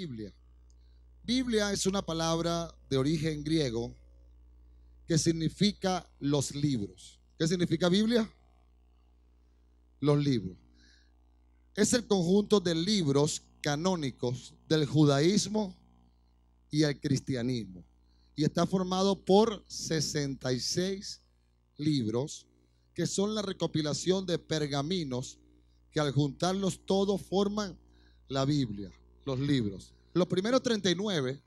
Biblia? Biblia es una palabra de origen griego que significa los libros. ¿Qué significa Biblia? Los libros. Es el conjunto de libros canónicos del judaísmo y el cristianismo. Y está formado por 66 libros que son la recopilación de pergaminos que al juntarlos todos forman la Biblia, los libros. Los primeros 39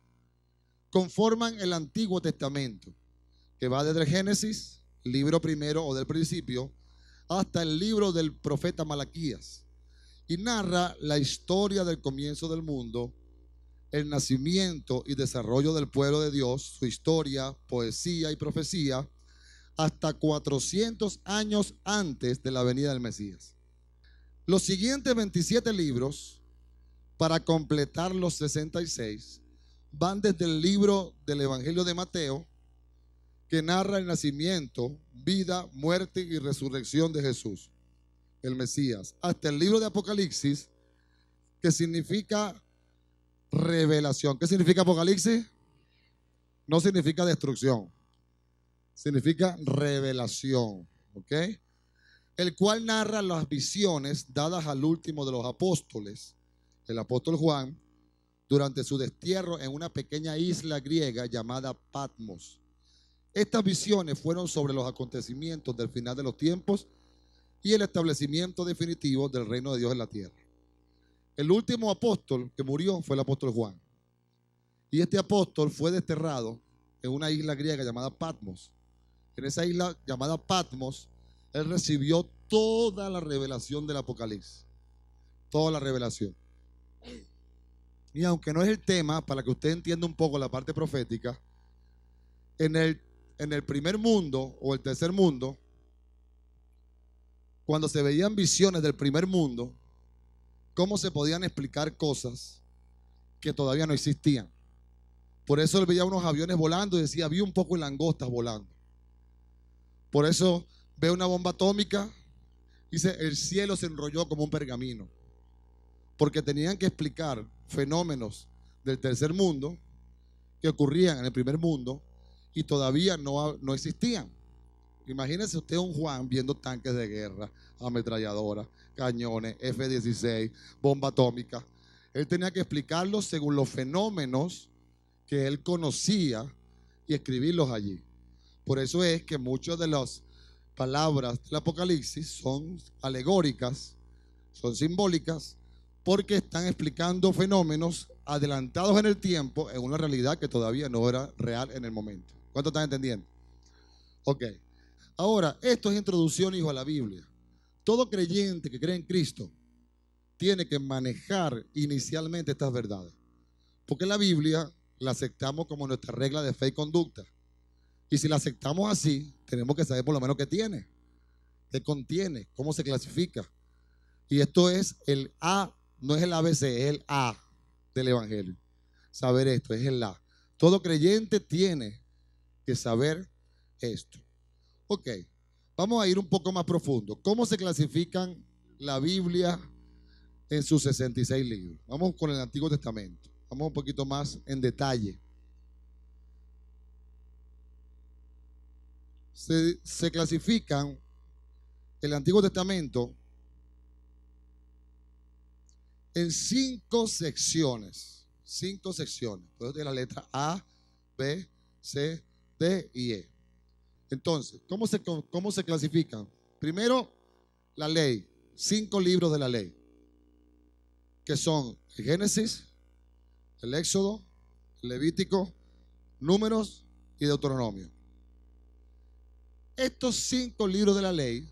conforman el Antiguo Testamento, que va desde el Génesis, libro primero o del principio, hasta el libro del profeta Malaquías, y narra la historia del comienzo del mundo, el nacimiento y desarrollo del pueblo de Dios, su historia, poesía y profecía, hasta 400 años antes de la venida del Mesías. Los siguientes 27 libros, para completar los 66, van desde el libro del Evangelio de Mateo, que narra el nacimiento, vida, muerte y resurrección de Jesús, el Mesías, hasta el libro de Apocalipsis, que significa revelación. ¿Qué significa Apocalipsis? No significa destrucción, significa revelación, ¿ok? El cual narra las visiones dadas al último de los apóstoles, el apóstol Juan, durante su destierro en una pequeña isla griega llamada Patmos. Estas visiones fueron sobre los acontecimientos del final de los tiempos y el establecimiento definitivo del reino de Dios en la tierra. El último apóstol que murió fue el apóstol Juan. Y este apóstol fue desterrado en una isla griega llamada Patmos. En esa isla llamada Patmos, él recibió toda la revelación del Apocalipsis. Toda la revelación. Y aunque no es el tema, para que usted entienda un poco la parte profética, en el primer mundo o el tercer mundo, cuando se veían visiones del primer mundo, cómo se podían explicar cosas que todavía no existían. Por eso él veía unos aviones volando y decía, vi un poco de langostas volando. Por eso ve una bomba atómica, dice, el cielo se enrolló como un pergamino. Porque tenían que explicar fenómenos del tercer mundo que ocurrían en el primer mundo y todavía no existían. Imagínese usted un Juan viendo tanques de guerra, ametralladoras, cañones, F-16, bomba atómica. Él tenía que explicarlos según los fenómenos que él conocía y escribirlos allí. Por eso es que muchas de las palabras del Apocalipsis son alegóricas, son simbólicas, porque están explicando fenómenos adelantados en el tiempo en una realidad que todavía no era real en el momento. ¿Cuánto están entendiendo? Ok. Ahora, esto es introducción, hijo, a la Biblia. Todo creyente que cree en Cristo tiene que manejar inicialmente estas verdades. Porque la Biblia la aceptamos como nuestra regla de fe y conducta. Y si la aceptamos así, tenemos que saber por lo menos qué tiene, qué contiene, cómo se clasifica. Y esto es el A, no es el ABC, es el A del Evangelio. Saber esto, es el A. Todo creyente tiene que saber esto. Ok, vamos a ir un poco más profundo. ¿Cómo se clasifican la Biblia en sus 66 libros? Vamos con el Antiguo Testamento. Vamos un poquito más en detalle. Se clasifican el Antiguo Testamento en 5 secciones. 5 secciones. Por eso tiene la letra A, B, C, D y E. Entonces, ¿cómo se clasifican? Primero, la ley. 5 libros de la ley, que son el Génesis, el Éxodo, el Levítico, Números y Deuteronomio. Estos 5 libros de la ley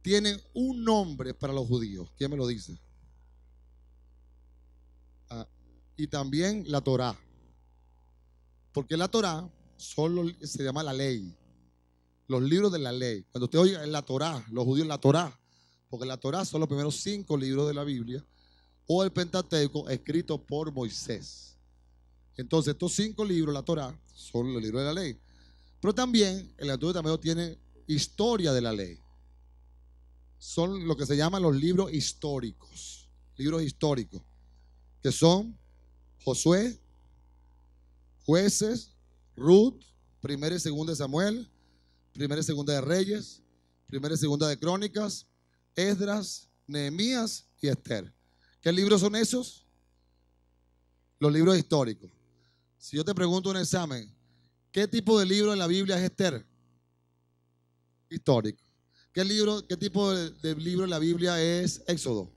tienen un nombre para los judíos. ¿Quién me lo dice? Y también la Torá. Porque la Torá se llama la ley. Los libros de la ley. Cuando usted oiga en la Torá, los judíos la Torá. Porque la Torá son los primeros 5 libros de la Biblia. O el Pentateuco escrito por Moisés. Entonces estos 5 libros, la Torá, son los libros de la ley. Pero también el Antiguo Testamento tiene historia de la ley. Son lo que se llaman los libros históricos. Libros históricos. Que son Josué, Jueces, Ruth, Primera y Segunda de Samuel, Primera y Segunda de Reyes, Primera y Segunda de Crónicas, Esdras, Nehemías y Esther. ¿Qué libros son esos? Los libros históricos. Si yo te pregunto en un examen, ¿qué tipo de libro en la Biblia es Esther? Histórico. ¿Qué tipo de libro en la Biblia es Éxodo?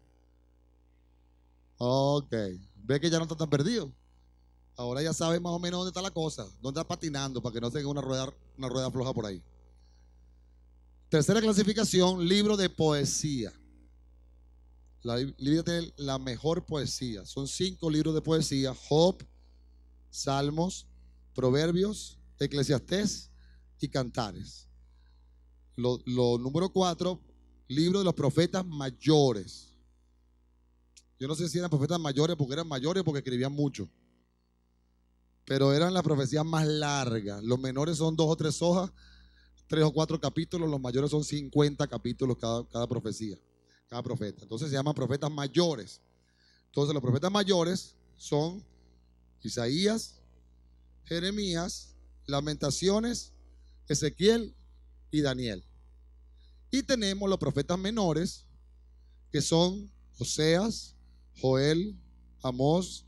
Ok. Ve que ya no está tan perdido. Ahora ya sabes más o menos dónde está la cosa, dónde está patinando para que no tenga una rueda floja por ahí. Tercera clasificación, libro de poesía. La Biblia tiene la mejor poesía. Son 5 libros de poesía: Job, Salmos, Proverbios, Eclesiastés y Cantares. Lo número 4, libro de los profetas mayores. Yo no sé si eran profetas mayores porque escribían mucho, pero eran las profecías más largas. Los menores son 2 o 3 hojas, 3 o 4 capítulos. Los mayores son 50 capítulos cada profecía, cada profeta. Entonces se llaman profetas mayores. Entonces los profetas mayores son Isaías, Jeremías, Lamentaciones, Ezequiel y Daniel. Y tenemos los profetas menores, que son Oseas, Joel, Amós,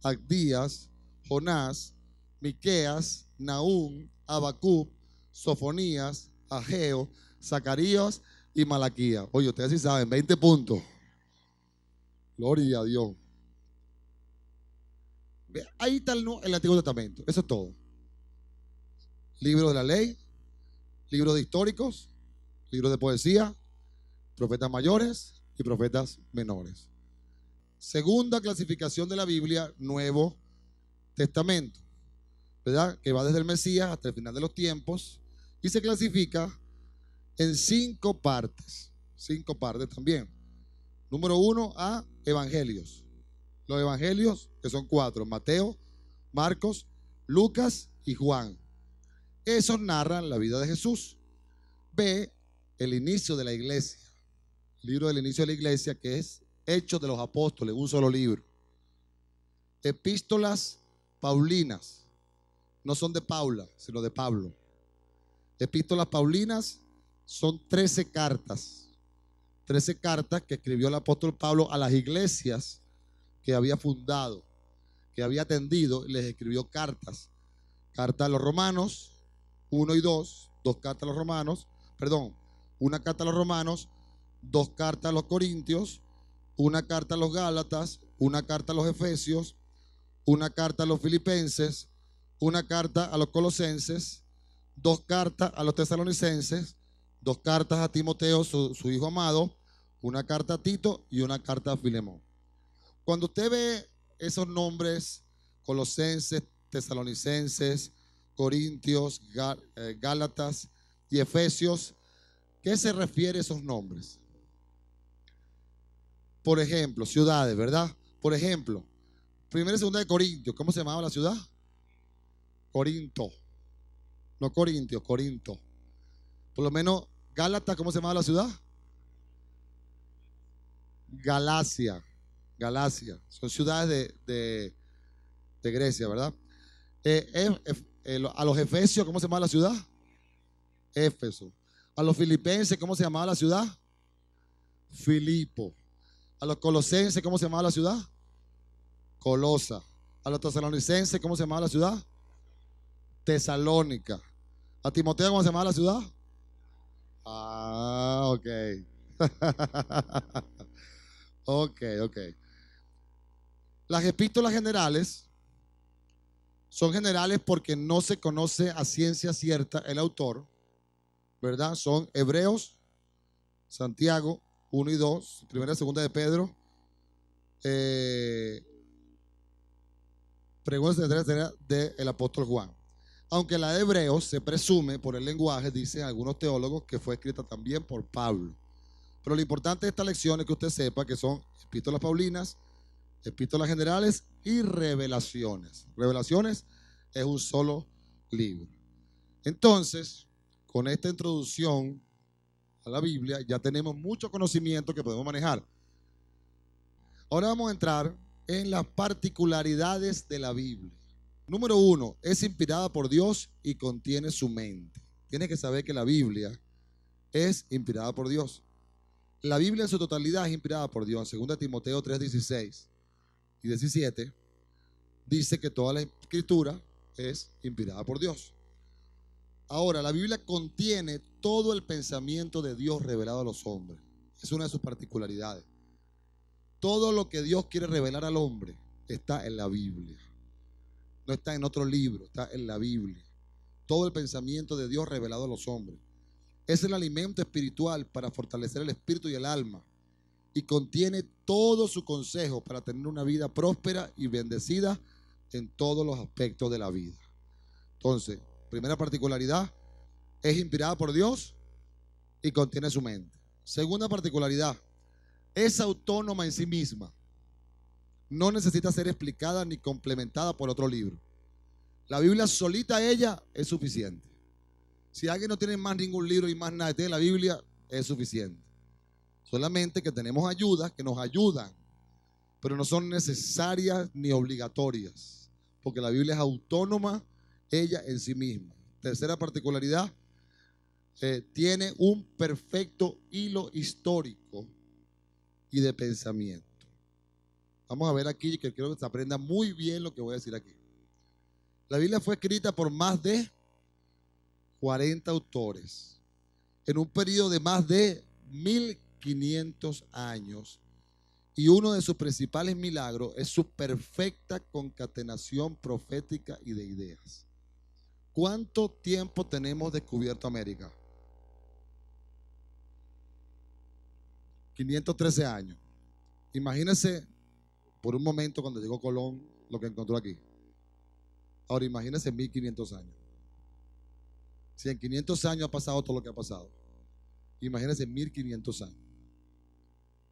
Abdías, Jonás, Miqueas, Nahum, Habacuc, Sofonías, Ageo, Zacarías y Malaquías. Oye, ustedes sí saben, 20 puntos. Gloria a Dios. Ahí está el Antiguo Testamento. Eso es todo. Libro de la ley, libros de históricos, libros de poesía, profetas mayores y profetas menores. Segunda clasificación de la Biblia, Nuevo Testamento, ¿verdad? Que va desde el Mesías hasta el final de los tiempos y se clasifica en 5 partes. 5 partes también. Número 1, a evangelios. Los evangelios, que son 4: Mateo, Marcos, Lucas y Juan. Esos narran la vida de Jesús. B, el inicio de la iglesia. El libro del inicio de la iglesia, que es Hechos de los Apóstoles, un solo libro. Epístolas paulinas. No son de Paula, sino de Pablo. Epístolas paulinas son 13 cartas. 13 cartas que escribió el apóstol Pablo a las iglesias que había fundado, que había atendido, y les escribió cartas. Carta a los romanos, 1 y 2, 2 cartas a los romanos, una carta a los romanos, 2 cartas a los corintios, una carta a los gálatas, una carta a los efesios, una carta a los filipenses, una carta a los colosenses, 2 cartas a los tesalonicenses, 2 cartas a Timoteo, su hijo amado, una carta a Tito y una carta a Filemón. Cuando usted ve esos nombres, colosenses, tesalonicenses, corintios, gálatas y efesios, ¿qué se refiere a esos nombres? Por ejemplo, ciudades, ¿verdad? Por ejemplo, primera y segunda de Corintios, ¿cómo se llamaba la ciudad? Corinto. No Corintios, Corinto. Por lo menos, Gálatas, ¿cómo se llamaba la ciudad? Galacia. Galacia. Son ciudades de Grecia, ¿verdad? A los efesios, ¿cómo se llamaba la ciudad? Éfeso. A los filipenses, ¿cómo se llamaba la ciudad? Filipo. A los colosenses, ¿cómo se llamaba la ciudad? Colosa. A los tesalonicenses, ¿cómo se llamaba la ciudad? Tesalónica. A Timoteo, ¿cómo se llamaba la ciudad? Ah, ok. Ok. Las epístolas generales son generales porque no se conoce a ciencia cierta el autor, ¿verdad? Son Hebreos, Santiago, 1 y 2, primera y segunda de Pedro, preguntas del apóstol Juan. Aunque la de Hebreos se presume por el lenguaje, dicen algunos teólogos, que fue escrita también por Pablo. Pero lo importante de esta lección es que usted sepa que son epístolas paulinas, epístolas generales y revelaciones. Revelaciones es un solo libro. Entonces, con esta introducción a la Biblia, ya tenemos mucho conocimiento que podemos manejar. Ahora vamos a entrar en las particularidades de la Biblia. Número uno, es inspirada por Dios y contiene su mente. Tienes que saber que la Biblia es inspirada por Dios. La Biblia en su totalidad es inspirada por Dios. En 2 Timoteo 3:16 y 17 dice que toda la escritura es inspirada por Dios. Ahora, la Biblia contiene todo el pensamiento de Dios revelado a los hombres. Es una de sus particularidades. Todo lo que Dios quiere revelar al hombre está en la Biblia. No está en otro libro, está en la Biblia. Todo el pensamiento de Dios revelado a los hombres. Es el alimento espiritual para fortalecer el espíritu y el alma. Y contiene todo su consejo para tener una vida próspera y bendecida en todos los aspectos de la vida. Entonces, primera particularidad, es inspirada por Dios y contiene su mente. Segunda particularidad, es autónoma en sí misma. No necesita ser explicada ni complementada por otro libro. La Biblia solita ella es suficiente. Si alguien no tiene más ningún libro y más nada, tiene la Biblia, es suficiente. Solamente que tenemos ayudas que nos ayudan, pero no son necesarias ni obligatorias, porque la Biblia es autónoma ella en sí misma. Tercera particularidad, tiene un perfecto hilo histórico y de pensamiento. Vamos a ver aquí, que quiero que se aprenda muy bien lo que voy a decir aquí. La Biblia fue escrita por más de 40 autores en un periodo de más de 1500 años, y uno de sus principales milagros es su perfecta concatenación profética y de ideas. ¿Cuánto tiempo tenemos descubierto América? 513 años. Imagínense por un momento cuando llegó Colón lo que encontró aquí. Ahora imagínense 1500 años. Si en 500 años ha pasado todo lo que ha pasado, imagínense 1500 años.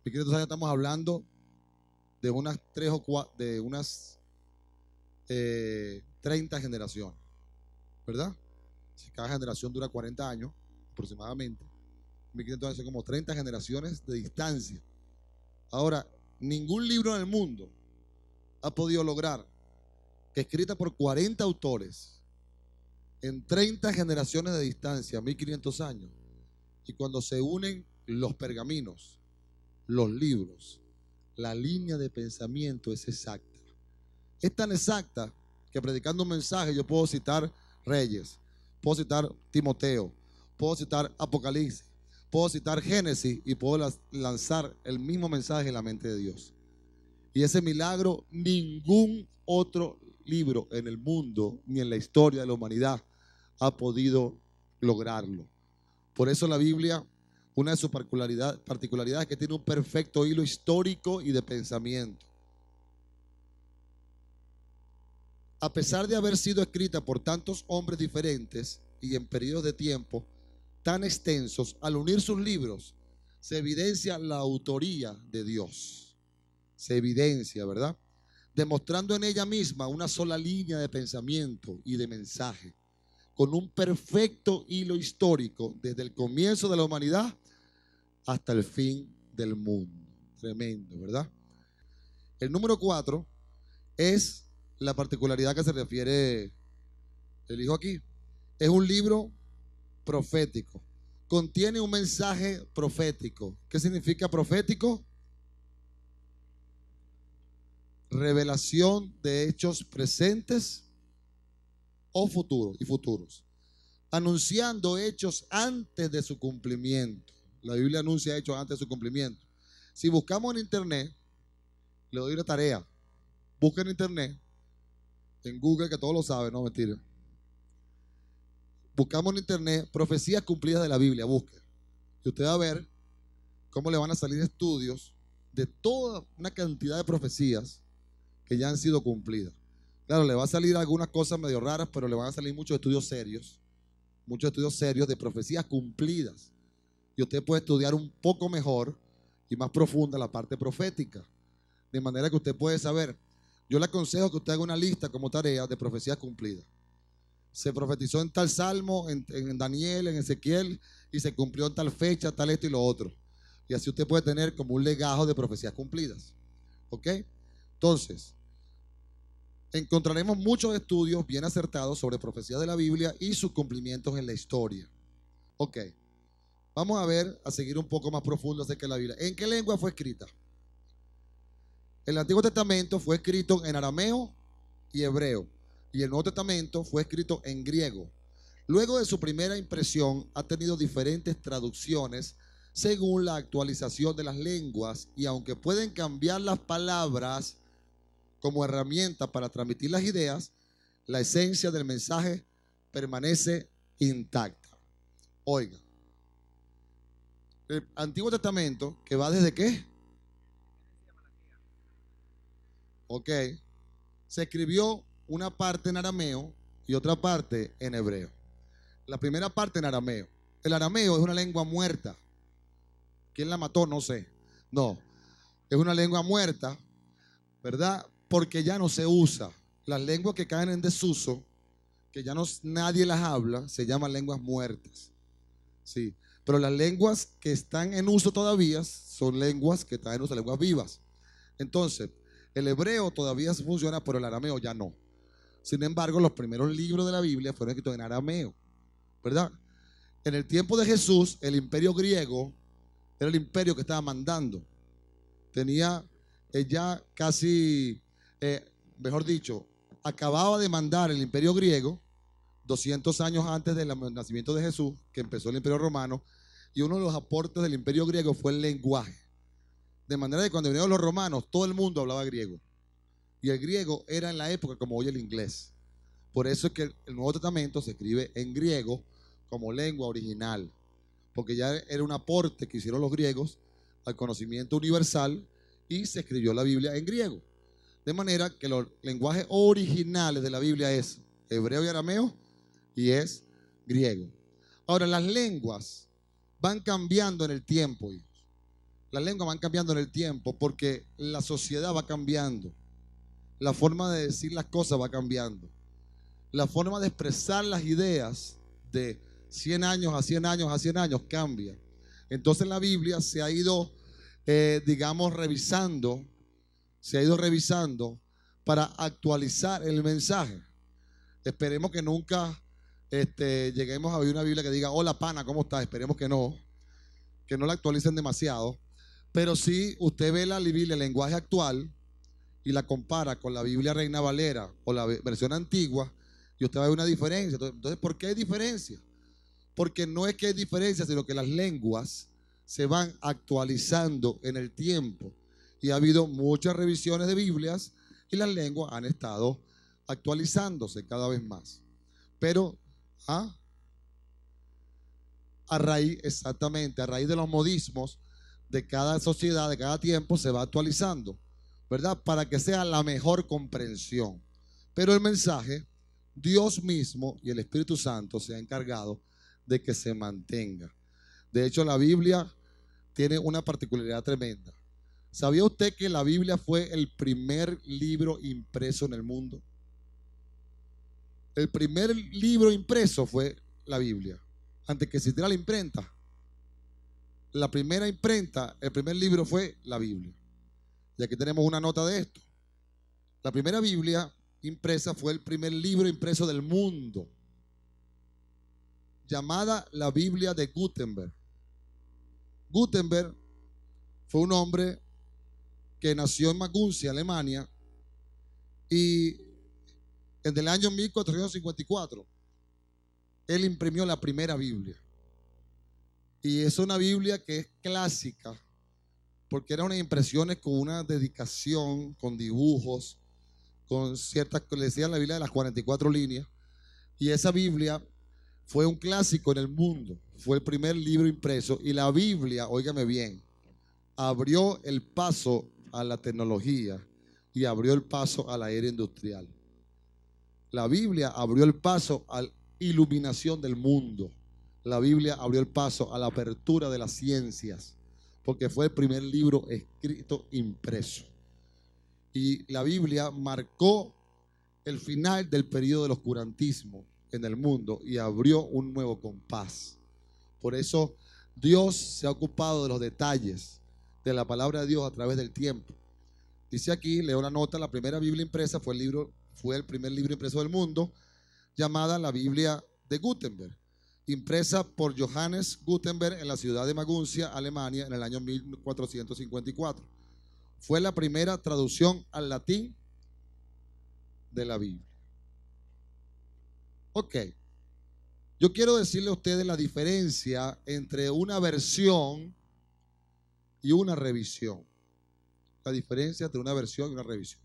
1500 años estamos hablando de unas 3 o 4, de unas 30 generaciones, ¿verdad? Si cada generación dura 40 años aproximadamente, 1500 años son como 30 generaciones de distancia. Ahora, ningún libro en el mundo ha podido lograr que, escrita por 40 autores en 30 generaciones de distancia, 1500 años, y cuando se unen los pergaminos, los libros, la línea de pensamiento es exacta. Es tan exacta que, predicando un mensaje, yo puedo citar Reyes, puedo citar Timoteo, puedo citar Apocalipsis, puedo citar Génesis y puedo lanzar el mismo mensaje en la mente de Dios. Y ese milagro ningún otro libro en el mundo ni en la historia de la humanidad ha podido lograrlo. Por eso la Biblia, una de sus particularidades es que tiene un perfecto hilo histórico y de pensamiento. A pesar de haber sido escrita por tantos hombres diferentes y en periodos de tiempo tan extensos, al unir sus libros se evidencia la autoría de Dios. Se evidencia, ¿verdad? Demostrando en ella misma una sola línea de pensamiento y de mensaje, con un perfecto hilo histórico desde el comienzo de la humanidad hasta el fin del mundo. Tremendo, ¿verdad? El número 4 es la particularidad que se refiere el hijo aquí. Es un libro profético. Contiene un mensaje profético. ¿Qué significa profético? Revelación de hechos presentes o futuros, anunciando hechos antes de su cumplimiento. La Biblia anuncia hechos antes de su cumplimiento. Si buscamos en internet, le doy una tarea. Busca en internet, en Google, que todos lo saben, no mentira. Buscamos en internet profecías cumplidas de la Biblia, busque. Y usted va a ver cómo le van a salir estudios de toda una cantidad de profecías que ya han sido cumplidas. Claro, le va a salir algunas cosas medio raras, pero le van a salir muchos estudios serios de profecías cumplidas. Y usted puede estudiar un poco mejor y más profunda la parte profética. De manera que usted puede saber. Yo le aconsejo que usted haga una lista como tarea de profecías cumplidas. Se profetizó en tal salmo, en Daniel, en Ezequiel, y se cumplió en tal fecha, tal esto y lo otro. Y así usted puede tener como un legajo de profecías cumplidas. ¿Ok? Entonces, encontraremos muchos estudios bien acertados sobre profecías de la Biblia y sus cumplimientos en la historia. Ok, vamos a ver, a seguir un poco más profundo acerca de la Biblia. ¿En qué lengua fue escrita? El Antiguo Testamento fue escrito en arameo y hebreo, y el Nuevo Testamento fue escrito en griego. Luego de su primera impresión, ha tenido diferentes traducciones según la actualización de las lenguas, y aunque pueden cambiar las palabras como herramienta para transmitir las ideas, la esencia del mensaje permanece intacta. Oiga, el Antiguo Testamento, que va desde ¿qué? Ok, se escribió una parte en arameo y otra parte en hebreo. La primera parte en arameo. El arameo es una lengua muerta. ¿Quién la mató? No sé. No, es una lengua muerta, ¿verdad? Porque ya no se usa. Las lenguas que caen en desuso, que ya no, nadie las habla, se llaman lenguas muertas. Sí, pero las lenguas que están en uso todavía son lenguas que están en uso, lenguas vivas. Entonces, el hebreo todavía funciona, pero el arameo ya no. Sin embargo, los primeros libros de la Biblia fueron escritos en arameo, ¿verdad? En el tiempo de Jesús, el imperio griego era el imperio que estaba mandando. Tenía ya casi, mejor dicho, acababa de mandar el imperio griego 200 años antes del nacimiento de Jesús, que empezó el imperio romano, y uno de los aportes del imperio griego fue el lenguaje. De manera que cuando vinieron los romanos, todo el mundo hablaba griego. Y el griego era en la época como hoy el inglés. Por eso es que el Nuevo Testamento se escribe en griego como lengua original, porque ya era un aporte que hicieron los griegos al conocimiento universal y se escribió la Biblia en griego. De manera que los lenguajes originales de la Biblia es hebreo y arameo y es griego. Ahora, las lenguas van cambiando en el tiempo, hijos. Las lenguas van cambiando en el tiempo porque la sociedad va cambiando. La forma de decir las cosas va cambiando. La forma de expresar las ideas de 100 años a 100 años a 100 años cambia. Entonces la Biblia se ha ido, digamos, se ha ido revisando para actualizar el mensaje. Esperemos que nunca lleguemos a ver una Biblia que diga, hola pana, ¿cómo estás? Esperemos que no la actualicen demasiado. Pero si usted ve la Biblia, el lenguaje actual, y la compara con la Biblia Reina Valera o la versión antigua, y usted va a ver una diferencia. Entonces, ¿por qué hay diferencia? Porque no es que hay diferencia, sino que las lenguas se van actualizando en el tiempo. Y ha habido muchas revisiones de Biblias y las lenguas han estado actualizándose cada vez más. Pero exactamente, a raíz de los modismos de cada sociedad, de cada tiempo, se va actualizando, ¿verdad? Para que sea la mejor comprensión. Pero el mensaje, Dios mismo y el Espíritu Santo se ha encargado de que se mantenga. De hecho, la Biblia tiene una particularidad tremenda. ¿Sabía usted que la Biblia fue el primer libro impreso en el mundo? El primer libro impreso fue la Biblia. Antes que existiera la imprenta, la primera imprenta, el primer libro fue la Biblia. Y aquí tenemos una nota de esto. La primera Biblia impresa fue el primer libro impreso del mundo, llamada la Biblia de Gutenberg. Gutenberg fue un hombre que nació en Maguncia, Alemania, y en el año 1454 él imprimió la primera Biblia. Y es una Biblia que es clásica, porque eran unas impresiones con una dedicación, con dibujos, con ciertas, le decían la Biblia de las 44 líneas. Y esa Biblia fue un clásico en el mundo, fue el primer libro impreso. Y la Biblia, óigame bien, abrió el paso a la tecnología y abrió el paso a la era industrial. La Biblia abrió el paso a la iluminación del mundo. La Biblia abrió el paso a la apertura de las ciencias, porque fue el primer libro escrito impreso. Y la Biblia marcó el final del periodo del oscurantismo en el mundo y abrió un nuevo compás. Por eso Dios se ha ocupado de los detalles de la palabra de Dios a través del tiempo. Dice aquí, leo la nota, la primera Biblia impresa fue el primer libro impreso del mundo, llamada la Biblia de Gutenberg, impresa por Johannes Gutenberg en la ciudad de Maguncia, Alemania, en el año 1454. Fue la primera traducción al latín de la Biblia. Ok, yo quiero decirle a ustedes la diferencia entre una versión y una revisión. La diferencia entre una versión y una revisión.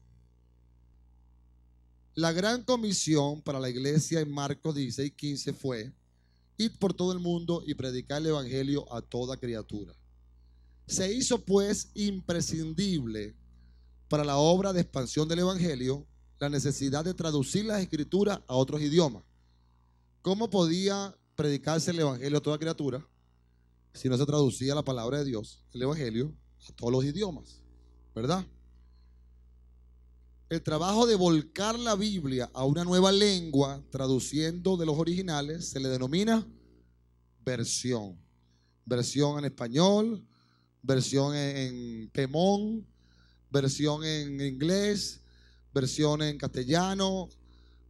La gran comisión para la iglesia en Marcos 16:15 fue: id por todo el mundo y predicar el evangelio a toda criatura. Se hizo pues imprescindible para la obra de expansión del evangelio la necesidad de traducir las escrituras a otros idiomas. ¿Cómo podía predicarse el evangelio a toda criatura si no se traducía la palabra de Dios, el evangelio, a todos los idiomas? ¿Verdad? El trabajo de volcar la Biblia a una nueva lengua, traduciendo de los originales, se le denomina versión. Versión en español, versión en pemón, versión en inglés, versión en castellano,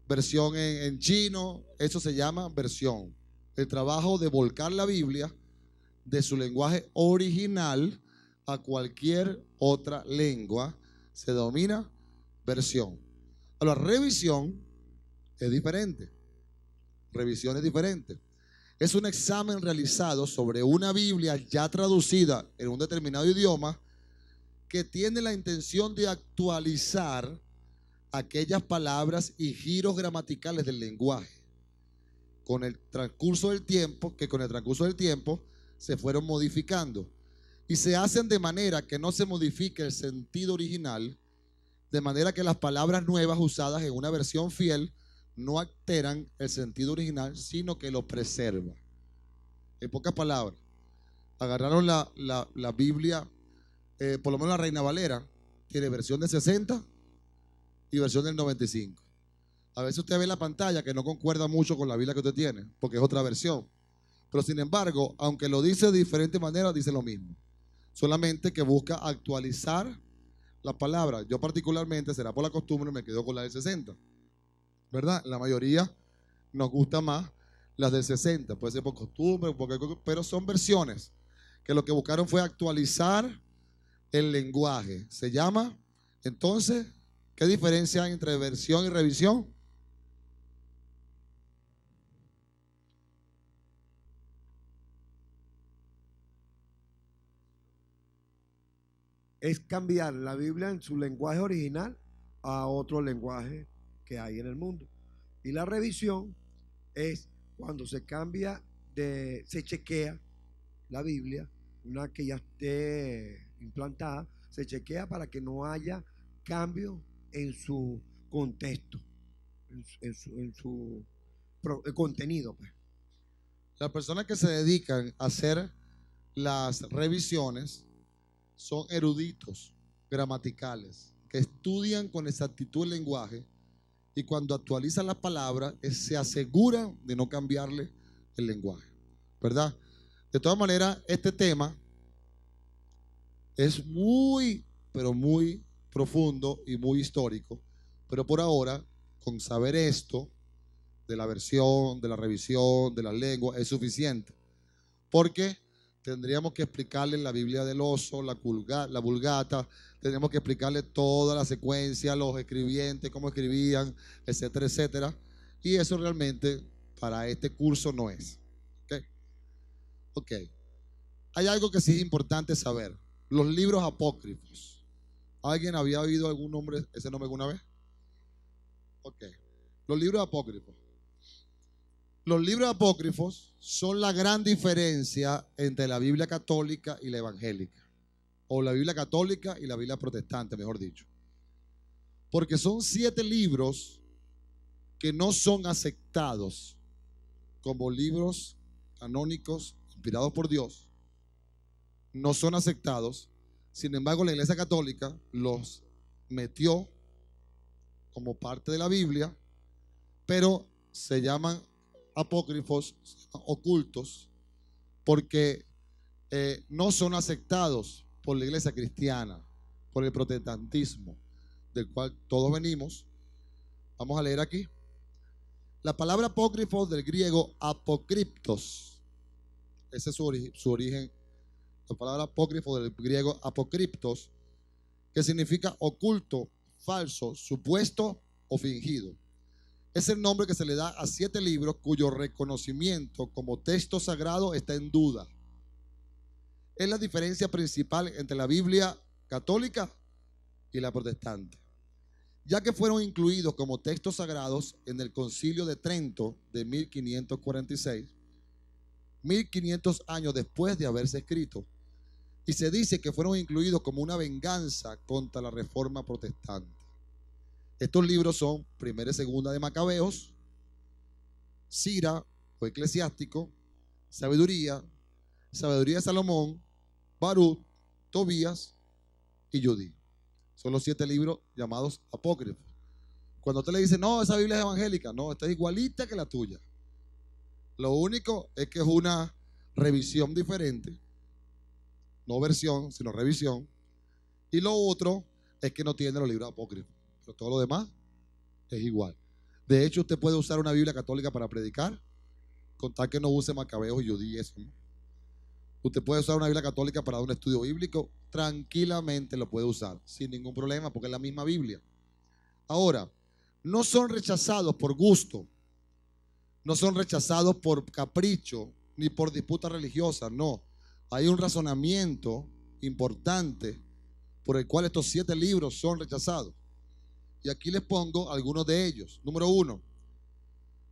versión en chino. Eso se llama versión. El trabajo de volcar la Biblia de su lenguaje original a cualquier otra lengua se denomina versión. Ahora, revisión es diferente. Revisión es diferente. Es un examen realizado sobre una Biblia ya traducida en un determinado idioma que tiene la intención de actualizar aquellas palabras y giros gramaticales del lenguaje con el transcurso del tiempo, se fueron modificando y se hacen de manera que no se modifique el sentido original, de manera que las palabras nuevas usadas en una versión fiel no alteran el sentido original, sino que lo preserva. En pocas palabras, agarraron la Biblia, por lo menos la Reina Valera, tiene versión de 60 y versión del 95. A veces usted ve la pantalla que no concuerda mucho con la Biblia que usted tiene, porque es otra versión. Pero sin embargo, aunque lo dice de diferente manera, dice lo mismo. Solamente que busca actualizar la palabra. Yo particularmente, será por la costumbre, me quedo con la del 60. ¿Verdad? La mayoría nos gusta más las del 60. Puede ser por costumbre, pero son versiones que lo que buscaron fue actualizar el lenguaje. Se llama, entonces, ¿qué diferencia hay entre versión y revisión? Es cambiar la Biblia en su lenguaje original a otro lenguaje que hay en el mundo. Y la revisión es cuando se cambia se chequea la Biblia, una que ya esté implantada, se chequea para que no haya cambio en su contexto, en su contenido, pues. Las personas que se dedican a hacer las revisiones son eruditos gramaticales que estudian con exactitud el lenguaje y cuando actualizan las palabras se aseguran de no cambiarle el lenguaje, ¿verdad? De todas maneras, este tema es muy, pero muy profundo y muy histórico, pero por ahora, con saber esto de la versión, de la revisión, de la lengua, es suficiente, porque tendríamos que explicarle la Biblia del oso, la Vulgata, tendríamos que explicarle toda la secuencia, los escribientes, cómo escribían, etcétera, etcétera. Y eso realmente para este curso no es. Ok. Hay algo que sí es importante saber. Los libros apócrifos. ¿Alguien había oído ese nombre alguna vez? Ok. Los libros apócrifos. Los libros apócrifos son la gran diferencia entre la Biblia católica y la evangélica, o la Biblia católica y la Biblia protestante, mejor dicho, porque son 7 libros que no son aceptados como libros canónicos inspirados por Dios, no son aceptados. Sin embargo, la Iglesia Católica los metió como parte de la Biblia, pero se llaman apócrifos, ocultos, porque no son aceptados por la iglesia cristiana. por el protestantismo, del cual todos venimos. Vamos a leer aquí. La palabra apócrifo del griego apocriptos, ese es su origen. La palabra apócrifo del griego apocriptos, que significa oculto, falso, supuesto o fingido. Es el nombre que se le da a 7 libros cuyo reconocimiento como texto sagrado está en duda. Es la diferencia principal entre la Biblia católica y la protestante, ya que fueron incluidos como textos sagrados en el Concilio de Trento de 1546, 1500 años después de haberse escrito, y se dice que fueron incluidos como una venganza contra la Reforma protestante. Estos libros son Primera y Segunda de Macabeos, Sira o Eclesiástico, Sabiduría, Sabiduría de Salomón, Baruch, Tobías y Judí. Son los 7 libros llamados apócrifos. Cuando usted le dice, no, esa Biblia es evangélica, no, esta es igualita que la tuya. Lo único es que es una revisión diferente, no versión, sino revisión. Y lo otro es que no tiene los libros apócrifos. Pero todo lo demás es igual. De hecho, usted puede usar una Biblia católica para predicar, con tal que no use Macabeos y Judí, eso, ¿no? Usted puede usar una Biblia católica para dar un estudio bíblico, tranquilamente lo puede usar, sin ningún problema, porque es la misma Biblia. Ahora, no son rechazados por gusto, no son rechazados por capricho, ni por disputa religiosa, no. Hay un razonamiento importante por el cual estos 7 libros son rechazados. Y aquí les pongo algunos de ellos. Número 1,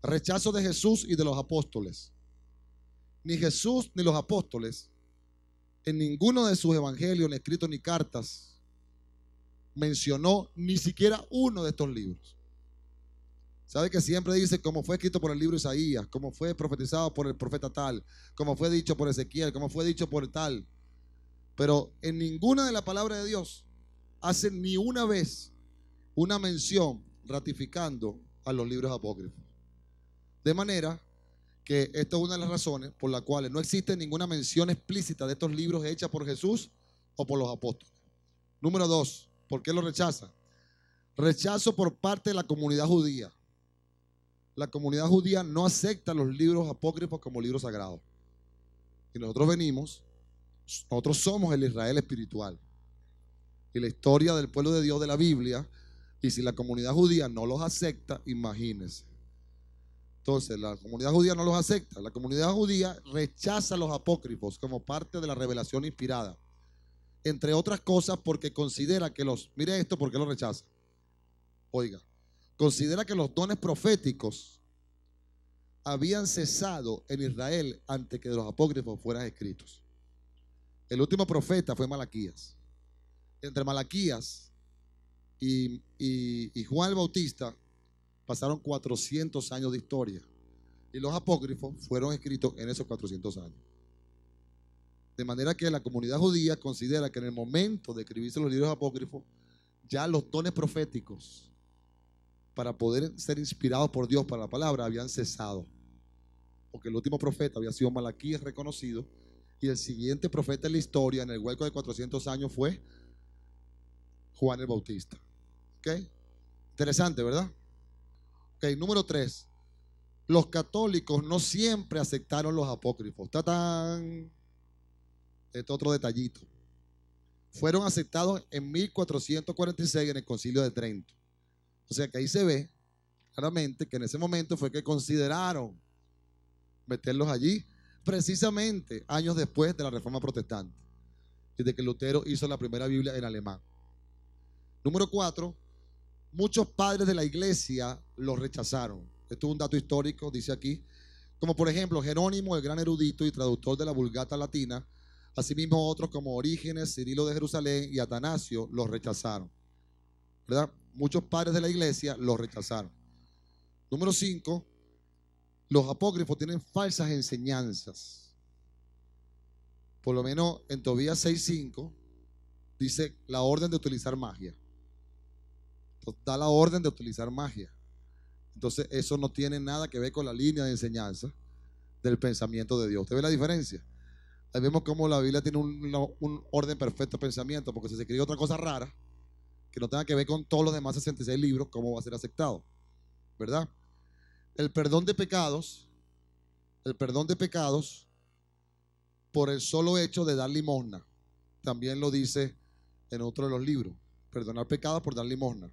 rechazo de Jesús y de los apóstoles. Ni Jesús ni los apóstoles, en ninguno de sus evangelios, ni escritos ni cartas, mencionó ni siquiera uno de estos libros. ¿Sabe que siempre dice cómo fue escrito por el libro de Isaías, cómo fue profetizado por el profeta tal, cómo fue dicho por Ezequiel, cómo fue dicho por tal? Pero en ninguna de la palabra de Dios hace ni una vez una mención ratificando a los libros apócrifos. De manera que esta es una de las razones por las cuales no existe ninguna mención explícita de estos libros hecha por Jesús o por los apóstoles. Número 2, ¿por qué lo rechaza? Rechazo por parte de la comunidad judía. La comunidad judía no acepta los libros apócrifos como libros sagrados. Y nosotros somos el Israel espiritual. Y la historia del pueblo de Dios de la Biblia, y si la comunidad judía no los acepta, imagínense. Entonces, la comunidad judía no los acepta. La comunidad judía rechaza los apócrifos como parte de la revelación inspirada. Entre otras cosas, porque considera que mire esto, ¿por qué lo rechaza? Oiga, considera que los dones proféticos habían cesado en Israel antes que los apócrifos fueran escritos. El último profeta fue Malaquías. Entre Malaquías y Juan el Bautista pasaron 400 años de historia. Y los apócrifos fueron escritos en esos 400 años. De manera que la comunidad judía considera que en el momento de escribirse los libros apócrifos, ya los dones proféticos para poder ser inspirados por Dios para la palabra habían cesado. Porque el último profeta había sido Malaquías reconocido, y el siguiente profeta en la historia, en el hueco de 400 años, fue Juan el Bautista. ¿Ok? Interesante, ¿verdad? Ok, número 3. Los católicos no siempre aceptaron los apócrifos. ¡Tatán! Este otro detallito. Fueron aceptados en 1446 en el Concilio de Trento. O sea que ahí se ve claramente que en ese momento fue que consideraron meterlos allí, precisamente años después de la Reforma Protestante y de que Lutero hizo la primera Biblia en alemán. Número 4, muchos padres de la iglesia los rechazaron. Esto es un dato histórico, dice aquí, como por ejemplo Jerónimo, el gran erudito y traductor de la Vulgata latina. Asimismo otros como Orígenes, Cirilo de Jerusalén y Atanasio los rechazaron, ¿verdad? Muchos padres de la iglesia los rechazaron. Número 5, los apócrifos tienen falsas enseñanzas. Por lo menos en Tobías 6:5 dice la orden de utilizar magia. Entonces, da la orden de utilizar magia. Entonces eso no tiene nada que ver con la línea de enseñanza del pensamiento de Dios. ¿Usted ve la diferencia? Ahí vemos cómo la Biblia tiene un orden perfecto de pensamiento, porque si se escribe otra cosa rara, que no tenga que ver con todos los demás 66 libros, ¿cómo va a ser aceptado? ¿Verdad? El perdón de pecados, el perdón de pecados por el solo hecho de dar limosna. También lo dice en otro de los libros, perdonar pecados por dar limosna.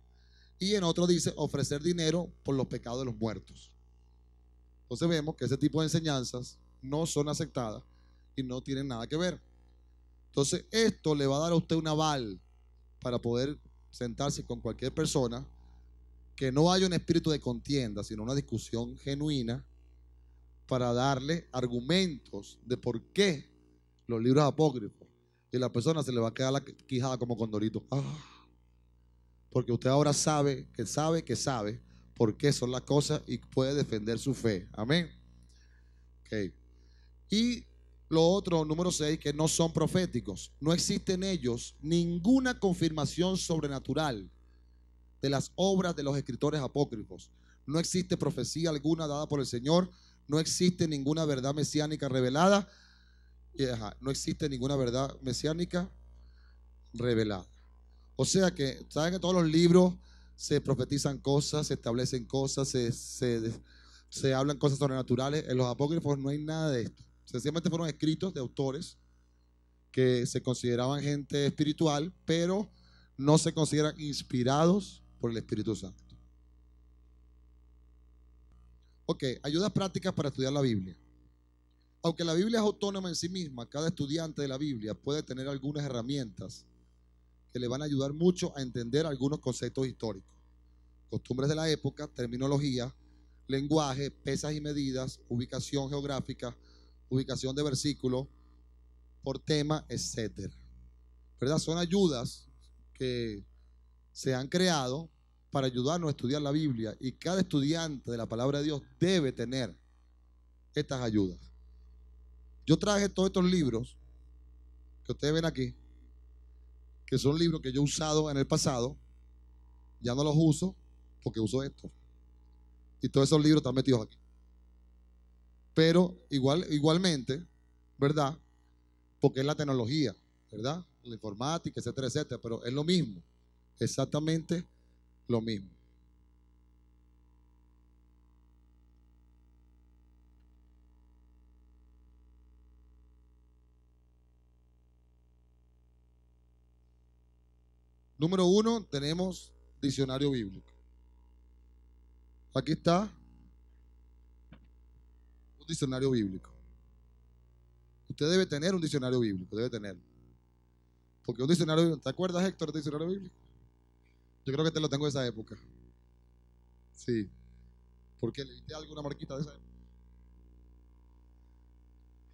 Y en otro dice ofrecer dinero por los pecados de los muertos. Entonces vemos que ese tipo de enseñanzas no son aceptadas y no tienen nada que ver. Entonces esto le va a dar a usted un aval para poder sentarse con cualquier persona, que no haya un espíritu de contienda, sino una discusión genuina, para darle argumentos de por qué los libros apócrifos. Y la persona se le va a quedar la quijada como condorito. Porque usted ahora sabe por qué son las cosas y puede defender su fe. Amén. Okay. Y lo otro, número 6, que no son proféticos. No existe en ellos ninguna confirmación sobrenatural de las obras de los escritores apócrifos. No existe profecía alguna dada por el Señor. No existe ninguna verdad mesiánica revelada. No existe ninguna verdad mesiánica revelada. O sea que, ¿saben que todos los libros se profetizan cosas, se establecen cosas, se hablan cosas sobrenaturales? En los apócrifos no hay nada de esto. Sencillamente fueron escritos de autores que se consideraban gente espiritual, pero no se consideran inspirados por el Espíritu Santo. Ok, ayudas prácticas para estudiar la Biblia. Aunque la Biblia es autónoma en sí misma, cada estudiante de la Biblia puede tener algunas herramientas que le van a ayudar mucho a entender algunos conceptos históricos, costumbres de la época, terminología, lenguaje, pesas y medidas, ubicación geográfica, ubicación de versículos por tema, etcétera. ¿Verdad? Son ayudas que se han creado para ayudarnos a estudiar la Biblia, y cada estudiante de la palabra de Dios debe tener estas ayudas. Yo traje todos estos libros que ustedes ven aquí, que son libros que yo he usado en el pasado. Ya no los uso porque uso esto. Y todos esos libros están metidos aquí. Pero igualmente, ¿verdad? Porque es la tecnología, ¿verdad? La informática, etcétera, etcétera. Pero es lo mismo. Exactamente lo mismo. Número 1, tenemos diccionario bíblico. Aquí está un diccionario bíblico. Usted debe tener un diccionario bíblico, debe tenerlo. Porque un diccionario bíblico, ¿te acuerdas, Héctor, del diccionario bíblico? Yo creo que te lo tengo de esa época. Sí. ¿Por qué? ¿Le diste alguna marquita de esa época?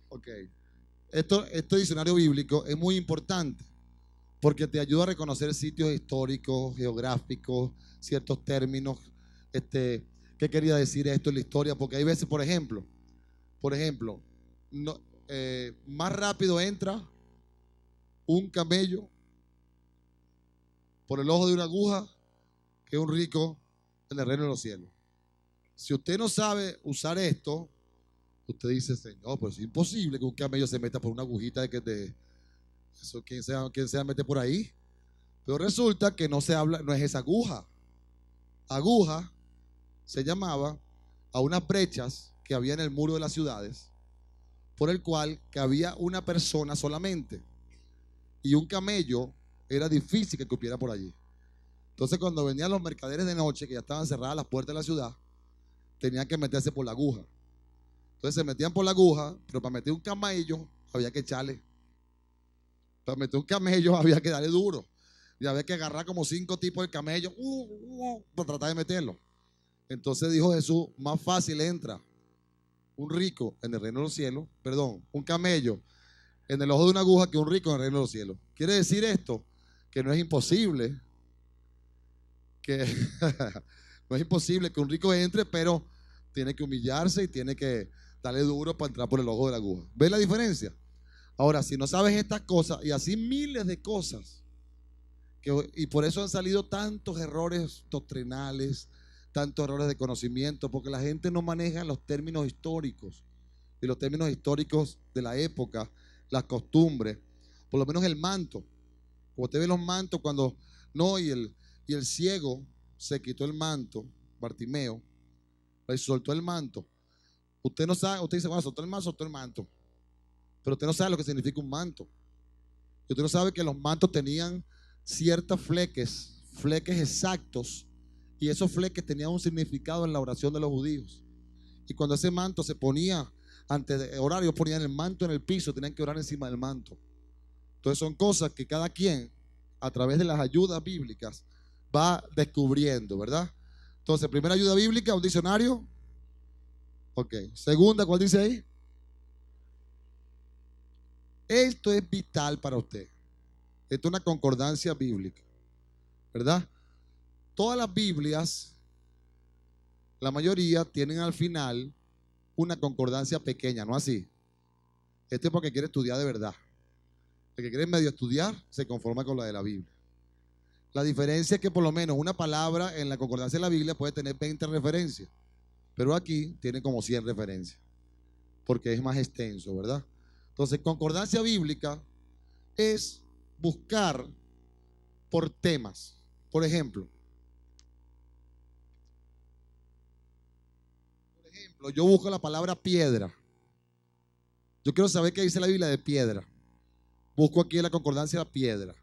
Ok. Este diccionario bíblico es muy importante porque te ayuda a reconocer sitios históricos, geográficos, ciertos términos. ¿Qué quería decir esto en la historia? Porque hay veces, por ejemplo, más rápido entra un camello por el ojo de una aguja que un rico en el reino de los cielos. Si usted no sabe usar esto, usted dice, Señor, pues es imposible que un camello se meta por una agujita de que eso, ¿quién se mete por ahí? Pero resulta que no es esa aguja. Aguja se llamaba a unas brechas que había en el muro de las ciudades, por el cual cabía una persona solamente. Y un camello era difícil que cupiera por allí. Entonces, cuando venían los mercaderes de noche, que ya estaban cerradas las puertas de la ciudad, tenían que meterse por la aguja. Entonces se metían por la aguja, pero para meter un camello había que echarle. Para meter un camello había que darle duro. Y había que agarrar como 5 tipos de camello para tratar de meterlo. Entonces dijo Jesús, más fácil entra un rico en el reino de los cielos, un camello en el ojo de una aguja que un rico en el reino de los cielos. Quiere decir esto, que no es imposible no es imposible que un rico entre, pero tiene que humillarse y tiene que darle duro para entrar por el ojo de la aguja. ¿Ves la diferencia? Ahora, si no sabes estas cosas, y así miles de cosas, y por eso han salido tantos errores doctrinales, tantos errores de conocimiento, porque la gente no maneja los términos históricos. Y los términos históricos de la época las costumbres, por lo menos el manto. Como usted ve los mantos cuando no, y el ciego se quitó el manto, Bartimeo, y soltó el manto. Usted no sabe, usted dice, bueno, soltó el manto, pero usted no sabe lo que significa un manto. Y usted no sabe que los mantos tenían ciertos fleques exactos, y esos fleques tenían un significado en la oración de los judíos. Y cuando ese manto se ponía, antes de orar, ellos ponían el manto en el piso, tenían que orar encima del manto. Entonces son cosas que cada quien, a través de las ayudas bíblicas, va descubriendo, ¿verdad? Entonces, primera ayuda bíblica, un diccionario. Ok. Segunda, ¿cuál dice ahí? Esto es vital para usted. Esto es una concordancia bíblica, ¿verdad? Todas las Biblias, la mayoría, tienen al final una concordancia pequeña, ¿no así? Esto es porque quiere estudiar de verdad. El que quiere medio estudiar se conforma con la de la Biblia. La diferencia es que por lo menos una palabra en la concordancia de la Biblia puede tener 20 referencias, pero aquí tiene como 100 referencias, porque es más extenso, ¿verdad? Entonces, concordancia bíblica es buscar por temas. Por ejemplo, yo busco la palabra piedra. Yo quiero saber qué dice la Biblia de piedra. Busco aquí en la concordancia la piedra.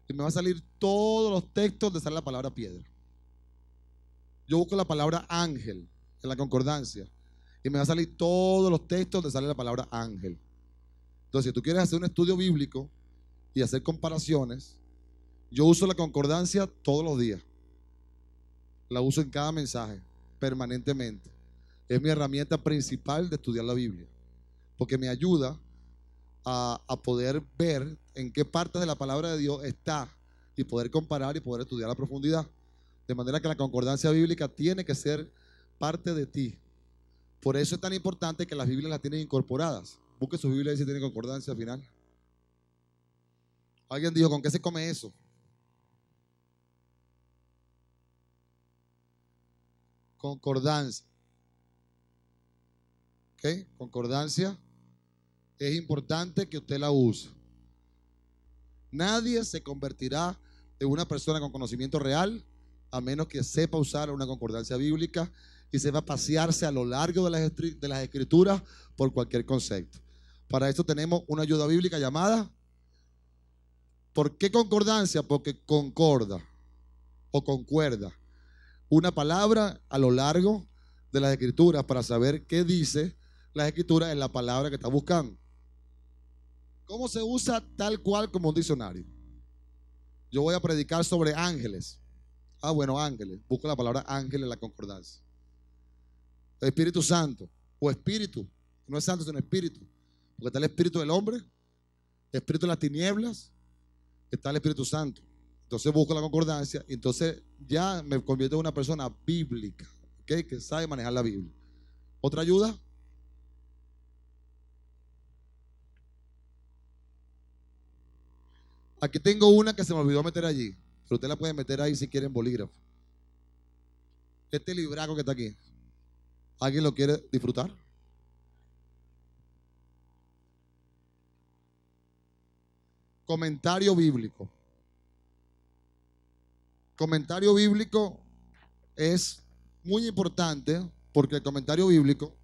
Y me va a salir todos los textos donde sale la palabra piedra. Yo busco la palabra ángel en la concordancia. Y me va a salir todos los textos donde sale la palabra ángel. Entonces, si tú quieres hacer un estudio bíblico y hacer comparaciones, yo uso la concordancia todos los días. La uso en cada mensaje, permanentemente. Es mi herramienta principal de estudiar la Biblia, porque me ayuda a poder ver en qué partes de la palabra de Dios está y poder comparar y poder estudiar a profundidad. De manera que la concordancia bíblica tiene que ser parte de ti. Por eso es tan importante que las Biblias las tienen incorporadas. Busque su Biblia y si tiene concordancia al final. Alguien dijo, ¿con qué se come eso? Concordancia. ¿Ok? Concordancia. Es importante que usted la use. Nadie se convertirá en una persona con conocimiento real a menos que sepa usar una concordancia bíblica y sepa pasearse a lo largo de las escrituras por cualquier concepto. Para esto tenemos una ayuda bíblica llamada ¿por qué concordancia? Porque concorda o concuerda una palabra a lo largo de las escrituras para saber qué dice las escrituras en la palabra que está buscando. ¿Cómo se usa tal cual como un diccionario? Yo voy a predicar sobre ángeles. Ah, bueno, ángeles. Busco la palabra ángel en la concordancia. Espíritu Santo o espíritu. No es santo, sino espíritu. Porque está el espíritu del hombre, el espíritu de las tinieblas, está el Espíritu Santo. Entonces busco la concordancia y entonces ya me convierto en una persona bíblica, ¿okay? Que sabe manejar la Biblia. ¿Otra ayuda? Aquí tengo una que se me olvidó meter allí, pero usted la puede meter ahí si quiere en bolígrafo. Este libraco que está aquí, ¿alguien lo quiere disfrutar? Comentario bíblico. Comentario bíblico es muy importante porque el comentario bíblico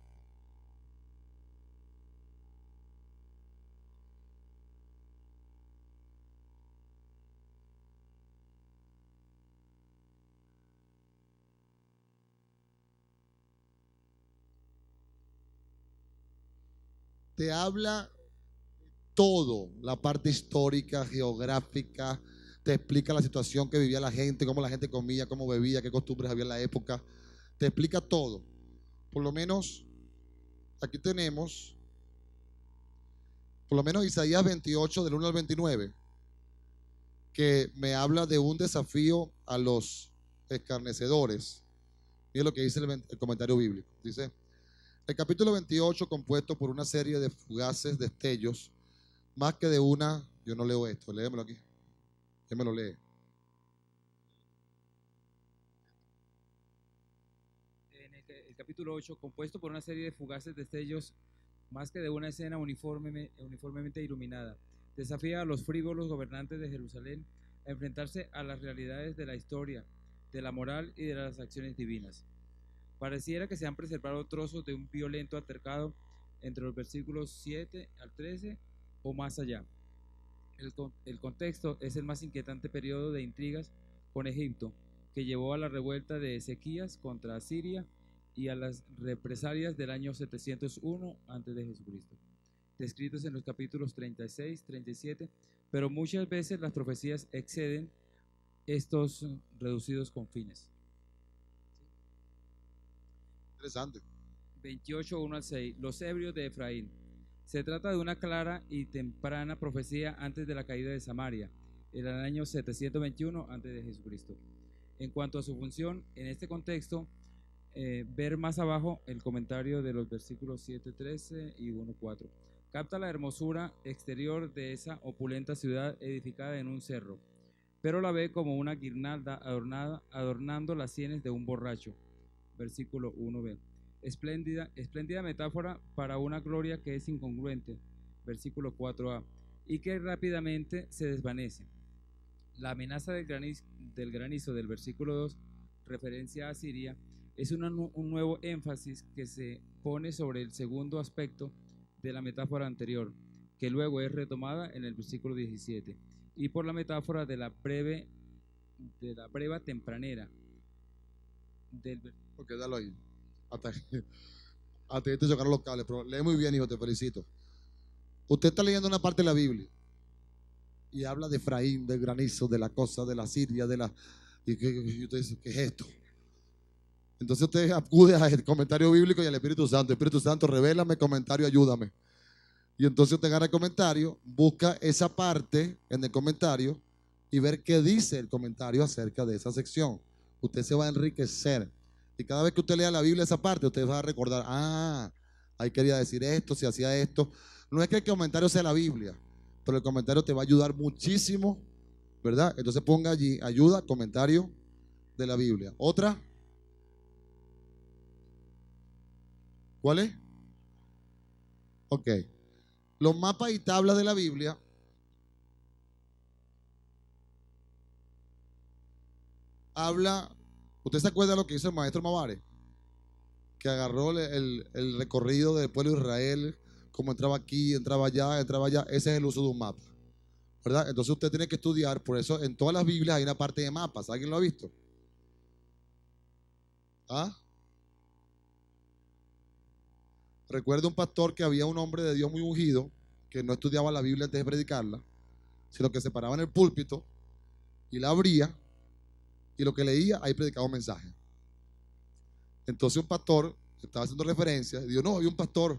te habla todo, la parte histórica, geográfica, te explica la situación que vivía la gente, cómo la gente comía, cómo bebía, qué costumbres había en la época, te explica todo. Por lo menos aquí tenemos, por lo menos Isaías 28 del 1 al 29, que me habla de un desafío a los escarnecedores. Mira lo que dice el comentario bíblico. Dice, el capítulo 28 compuesto por una serie de fugaces destellos, más que de una, yo no leo esto, léemelo aquí. ¿Quién me lo lee? En el capítulo 8, compuesto por una serie de fugaces destellos, más que de una escena uniformemente iluminada. Desafía a los frívolos gobernantes de Jerusalén a enfrentarse a las realidades de la historia, de la moral y de las acciones divinas. Pareciera que se han preservado trozos de un violento altercado entre los versículos 7 al 13 o más allá. El contexto es el más inquietante periodo de intrigas con Egipto, que llevó a la revuelta de Ezequías contra Asiria y a las represalias del año 701 a.C., descritos en los capítulos 36, 37, pero muchas veces las profecías exceden estos reducidos confines. Interesante. 28, 1 al 6, los ebrios de Efraín. Se trata de una clara y temprana profecía antes de la caída de Samaria, en el año 721 antes de Jesucristo. En cuanto a su función, en este contexto, ver más abajo el comentario de los versículos 7:13 y 1:4. Capta la hermosura exterior de esa opulenta ciudad edificada en un cerro, pero la ve como una guirnalda adornando las sienes de un borracho. Versículo 1b. Espléndida metáfora para una gloria que es incongruente. Versículo 4a. Y que rápidamente se desvanece. La amenaza del granizo del versículo 2, referencia a Siria, es un nuevo énfasis que se pone sobre el segundo aspecto de la metáfora anterior, que luego es retomada en el versículo 17, y por la metáfora de la breva tempranera. Ok, dalo ahí. Hasta ahí te chocaron los cables, pero lee muy bien, hijo, te felicito. Usted está leyendo una parte de la Biblia y habla de Efraín, del granizo, de la cosa, de la Siria, y usted dice, ¿qué es esto? Entonces usted acude al comentario bíblico y al Espíritu Santo. Espíritu Santo, revélame, comentario, ayúdame. Y entonces usted agarra el comentario, busca esa parte en el comentario y ver qué dice el comentario acerca de esa sección. Usted se va a enriquecer. Y cada vez que usted lea la Biblia esa parte, usted va a recordar, ahí quería decir esto, se hacía esto. No es que el comentario sea la Biblia, pero el comentario te va a ayudar muchísimo, ¿verdad? Entonces ponga allí, ayuda, comentario de la Biblia. ¿Otra? ¿Cuál es? Ok. Los mapas y tablas de la Biblia habla. ¿Usted se acuerda de lo que hizo el maestro Mavare? Que agarró el recorrido del pueblo de Israel, cómo entraba aquí, entraba allá, entraba allá. Ese es el uso de un mapa, ¿verdad? Entonces usted tiene que estudiar, por eso en todas las Biblias hay una parte de mapas. ¿Alguien lo ha visto? ¿Ah? Recuerdo un pastor que había un hombre de Dios muy ungido que no estudiaba la Biblia antes de predicarla, sino que se paraba en el púlpito y la abría y lo que leía, ahí predicaba un mensaje. Entonces un pastor estaba haciendo referencia y dijo, no, había un pastor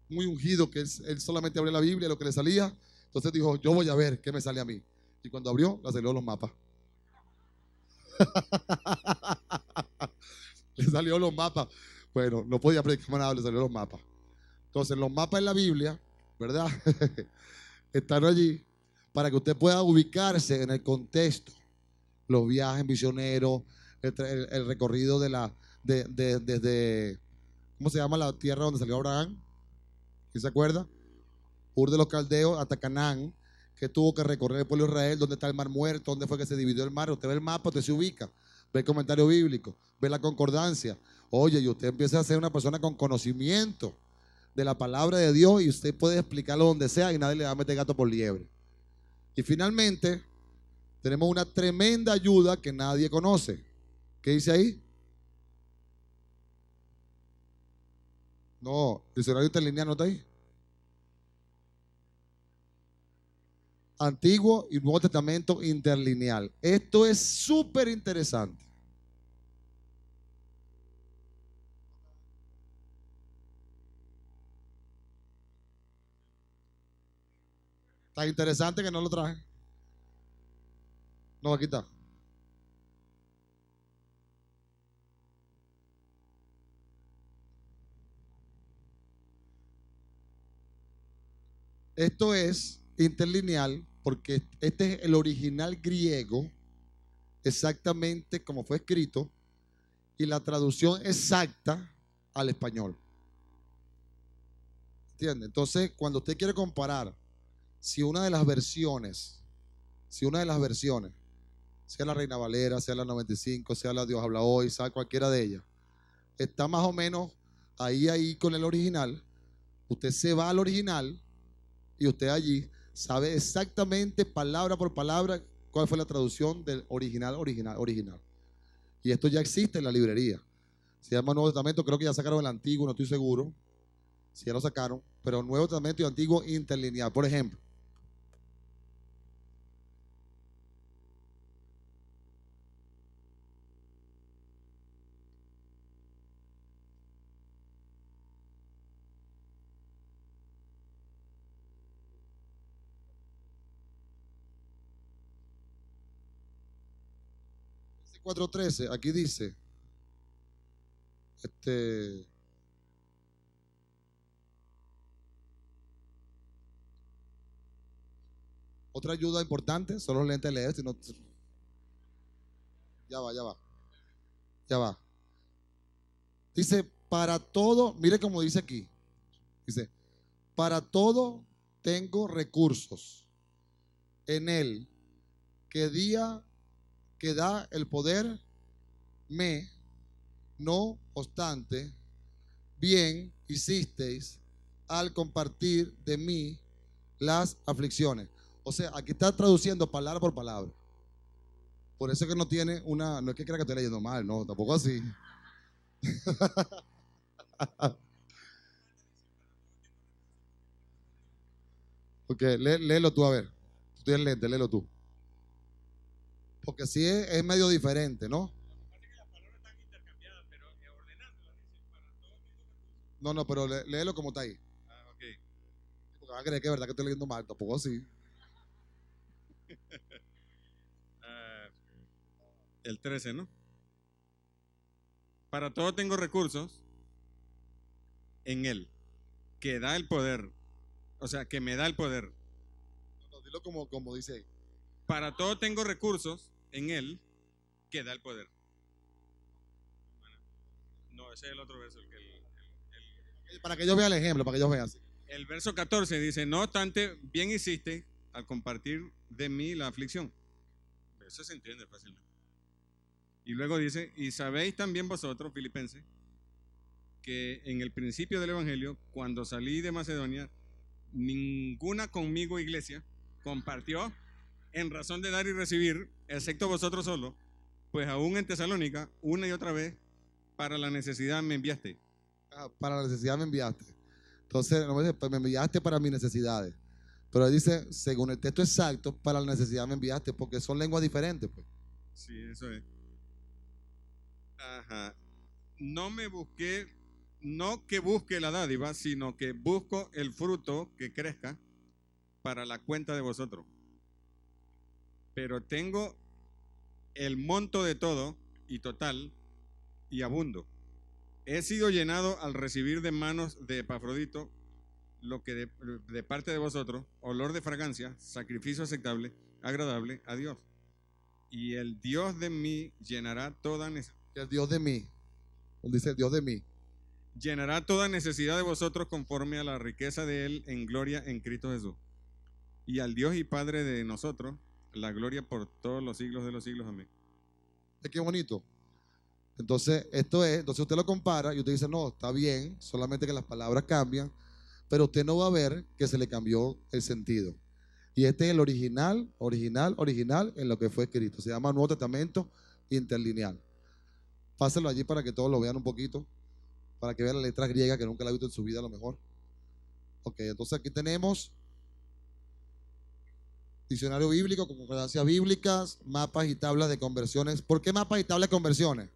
muy ungido que él solamente abría la Biblia, lo que le salía. Entonces dijo, yo voy a ver qué me sale a mí. Y cuando abrió, le salió los mapas. Le salió los mapas. Bueno, no podía predicar nada, le salió los mapas. Entonces los mapas en la Biblia, ¿verdad? Están allí para que usted pueda ubicarse en el contexto. Los viajes misioneros, el recorrido desde, ¿cómo se llama la tierra donde salió Abraham? ¿Quién se acuerda? Ur de los Caldeos hasta Canaán, que tuvo que recorrer el pueblo de Israel, dónde está el mar muerto, dónde fue que se dividió el mar. Usted ve el mapa, usted se ubica, ve el comentario bíblico, ve la concordancia. Oye, y usted empieza a ser una persona con conocimiento de la palabra de Dios y usted puede explicarlo donde sea y nadie le va a meter gato por liebre. Y finalmente, tenemos una tremenda ayuda que nadie conoce. ¿Qué dice ahí? No, diccionario interlineal no está ahí. Antiguo y Nuevo Testamento interlineal. Esto es súper interesante. Tan interesante que no lo traje. No, aquí está. Esto es interlineal porque este es el original griego, exactamente como fue escrito, y la traducción exacta al español. ¿Entiende? Entonces, cuando usted quiere comparar, si una de las versiones, sea la Reina Valera, sea la 95, sea la Dios habla hoy, sea cualquiera de ellas, está más o menos ahí con el original, usted se va al original y usted allí sabe exactamente palabra por palabra cuál fue la traducción del original. Y esto ya existe en la librería. Se llama Nuevo Testamento, creo que ya sacaron el Antiguo, no estoy seguro si ya lo sacaron, pero Nuevo Testamento y Antiguo interlineal. Por ejemplo, ese 4:13, aquí dice, otra ayuda importante son los lentes de leer, si no, ya va. Dice, para todo, mire cómo dice aquí, dice, para todo tengo recursos en él que da el poder, no obstante, bien hicisteis al compartir de mí las aflicciones. O sea, aquí está traduciendo palabra por palabra. Por eso es que no tiene una, no es que crea que estoy leyendo mal, no, tampoco así. Ok, léelo tú a ver. Tú tienes lente, léelo tú. Porque sí es medio diferente, ¿no? No, pero léelo como está ahí. Porque van a creer que es verdad que estoy leyendo mal, tampoco así. El 13, ¿no? Para todo tengo recursos en Él, que da el poder, o sea, que me da el poder. No, dilo como dice ahí. Para todo tengo recursos en Él, que da el poder. No, ese es el otro verso. Para que ellos vean el ejemplo, para que ellos vean así. El verso 14 dice, no obstante, bien hiciste al compartir de mí la aflicción. Eso se entiende fácilmente. Y luego dice, y sabéis también vosotros, filipenses, que en el principio del Evangelio, cuando salí de Macedonia, ninguna conmigo iglesia compartió en razón de dar y recibir, excepto vosotros solos, pues aún en Tesalónica, una y otra vez, para la necesidad me enviaste. Para la necesidad me enviaste. Entonces, no me dice, pues me enviaste para mis necesidades. Pero ahí dice, según el texto exacto, para la necesidad me enviaste, porque son lenguas diferentes, pues. Sí, eso es. Ajá. No que busque la dádiva, sino que busco el fruto que crezca para la cuenta de vosotros. Pero tengo el monto de todo y total y abundo. He sido llenado al recibir de manos de Epafrodito lo que de parte de vosotros, olor de fragancia, sacrificio aceptable, agradable a Dios. Y el Dios de mí llenará toda necesidad. El Dios de mí. Dice el Dios de mí. Llenará toda necesidad de vosotros conforme a la riqueza de Él en gloria en Cristo Jesús. Y al Dios y Padre de nosotros, la gloria por todos los siglos de los siglos. Amén. Qué bonito. Entonces, entonces usted lo compara y usted dice, no, está bien, solamente que las palabras cambian, pero usted no va a ver que se le cambió el sentido. Y este es el original en lo que fue escrito. Se llama Nuevo Testamento interlineal. Pásenlo allí para que todos lo vean un poquito, para que vean la letra griega que nunca la ha visto en su vida a lo mejor. Ok, entonces aquí tenemos diccionario bíblico, concordancias bíblicas, mapas y tablas de conversiones. ¿Por qué mapas y tablas de conversiones?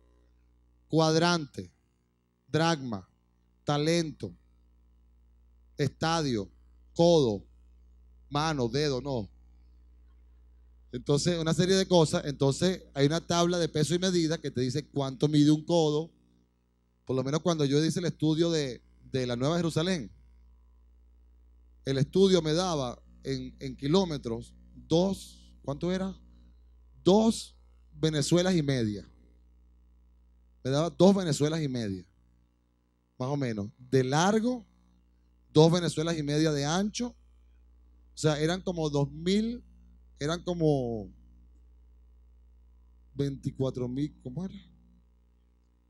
Cuadrante, dracma, talento, estadio, codo, mano, dedo, no. Entonces, una serie de cosas. Entonces, hay una tabla de peso y medida que te dice cuánto mide un codo. Por lo menos cuando yo hice el estudio de la Nueva Jerusalén, el estudio me daba en kilómetros ¿cuánto era? 2 Venezuelas y media. Me daba 2 Venezuelas y media, más o menos, de largo, 2 Venezuelas y media de ancho. O sea, eran como 24.000, ¿cómo era?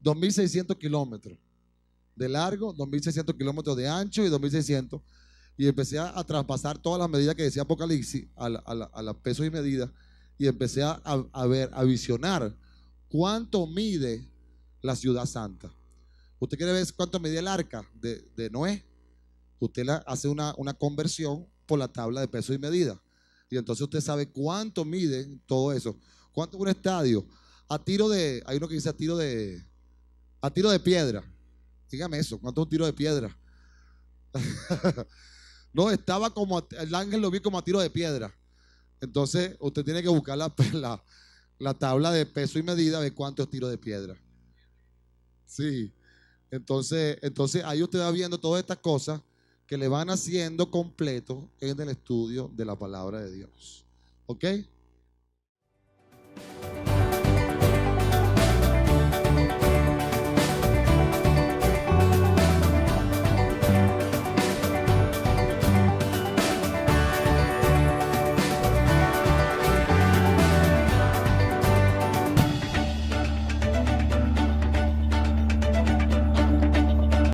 2.600 kilómetros de largo, 2.600 kilómetros de ancho y 2.600. Y empecé a traspasar todas las medidas que decía Apocalipsis a las pesos y medidas. Y empecé a ver, a visionar cuánto mide la ciudad santa. ¿Usted quiere ver cuánto mide el arca de Noé? Usted hace una conversión por la tabla de peso y medida. Y entonces usted sabe cuánto mide todo eso. ¿Cuánto es un estadio? Hay uno que dice a tiro de piedra. Dígame eso, ¿cuánto es un tiro de piedra? No, estaba como, el ángel lo vi como a tiro de piedra. Entonces usted tiene que buscar la tabla de peso y medida, ver cuánto es tiro de piedra. Sí. Entonces ahí usted va viendo todas estas cosas que le van haciendo completo en el estudio de la palabra de Dios. ¿Ok?